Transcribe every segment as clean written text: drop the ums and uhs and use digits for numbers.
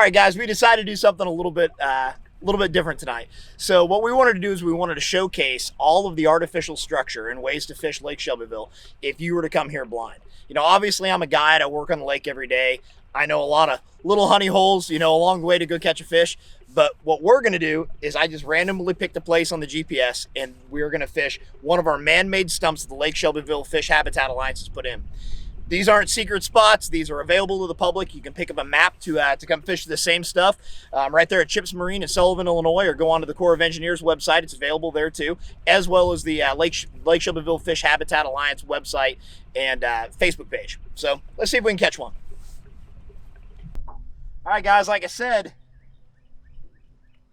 right, guys, we decided to do something a little bit different tonight. So what we wanted to do is we wanted to showcase all of the artificial structure and ways to fish Lake Shelbyville if you were to come here blind. You know, obviously I'm a guide. I work on the lake every day. I know a lot of little honey holes, you know, along the way to go catch a fish. But what we're going to do is I just randomly picked a place on the GPS, and we're going to fish one of our man-made stumps that the Lake Shelbyville Fish Habitat Alliance has put in. These aren't secret spots. These are available to the public. You can pick up a map to come fish the same stuff right there at Chips Marine in Sullivan, Illinois, or go onto the Corps of Engineers website. It's available there too, as well as the Lake Shelbyville Fish Habitat Alliance website and Facebook page. So let's see if we can catch one. All right, guys, like I said,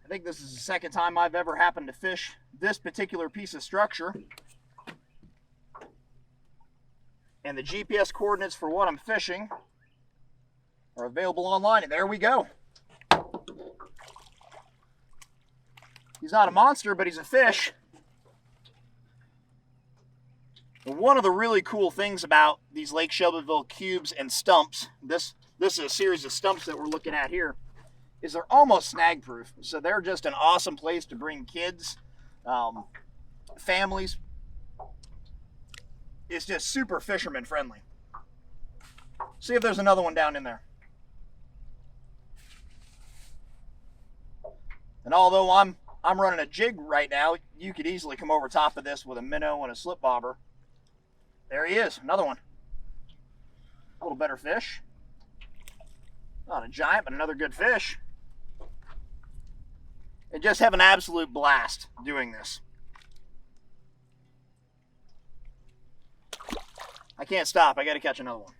I think this is the second time I've ever happened to fish this particular piece of structure. And the GPS coordinates for what I'm fishing are available online, and there we go. He's not a monster, but he's a fish. And one of the really cool things about these Lake Shelbyville cubes and stumps, this is a series of stumps that we're looking at here, is they're almost snag proof. So they're just an awesome place to bring kids, families. It's just super fisherman friendly. See if there's another one down in there. And although I'm running a jig right now, you could easily come over top of this with a minnow and a slip bobber. There he is, another one. A little better fish. Not a giant, but another good fish. And just have an absolute blast doing this. I can't stop. I got to catch another one.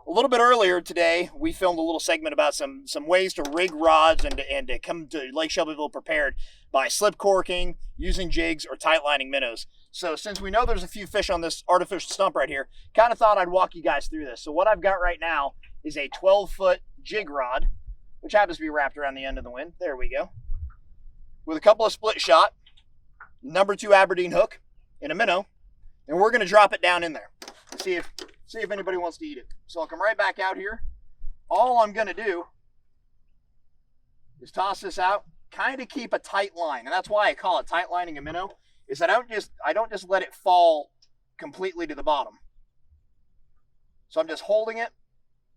A little bit earlier today, we filmed a little segment about some ways to rig rods and to come to Lake Shelbyville prepared by slip corking, using jigs, or tight lining minnows. So since we know there's a few fish on this artificial stump right here, kind of thought I'd walk you guys through this. So what I've got right now is a 12-foot jig rod, which happens to be wrapped around the end of the wind. There we go. With a couple of split shot, number 2 Aberdeen hook, and a minnow. And we're going to drop it down in there. See if anybody wants to eat it. So I'll come right back out here. All I'm going to do is toss this out, kind of keep a tight line. And that's why I call it tight lining a minnow, is I don't just let it fall completely to the bottom. So I'm just holding it.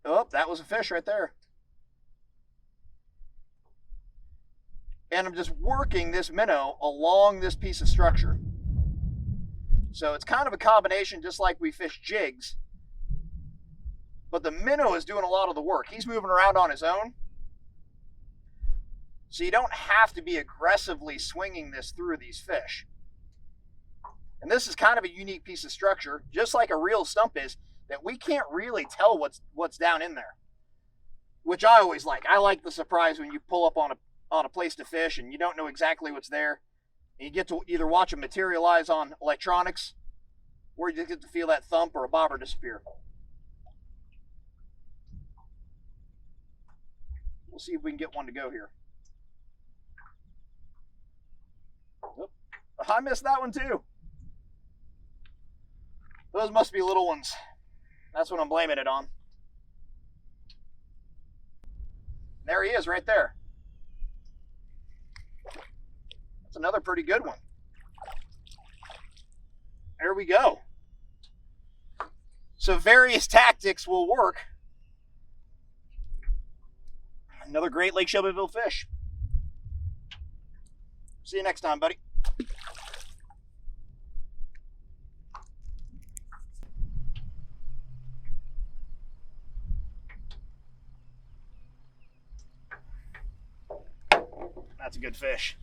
Oh, that was a fish right there. And I'm just working this minnow along this piece of structure. So it's kind of a combination, just like we fish jigs, but the minnow is doing a lot of the work. He's moving around on his own. So you don't have to be aggressively swinging this through these fish. And this is kind of a unique piece of structure, just like a real stump is, that we can't really tell what's down in there, which I always like. I like the surprise when you pull up on a place to fish and you don't know exactly what's there. And you get to either watch them materialize on electronics, or you just get to feel that thump or a bobber disappear. We'll see if we can get one to go here. Oop, I missed that one too. Those must be little ones. That's what I'm blaming it on. There he is right there. That's another pretty good one. There we go. So various tactics will work. Another great Lake Shelbyville fish. See you next time, buddy. That's a good fish.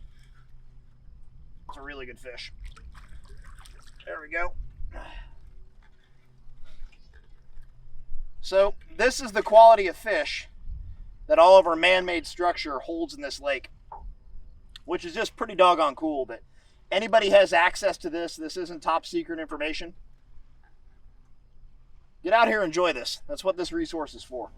It's a really good fish. There we go. So this is the quality of fish that all of our man-made structure holds in this lake, which is just pretty doggone cool that anybody has access to this. This isn't top secret information. Get out here and enjoy this. That's what this resource is for.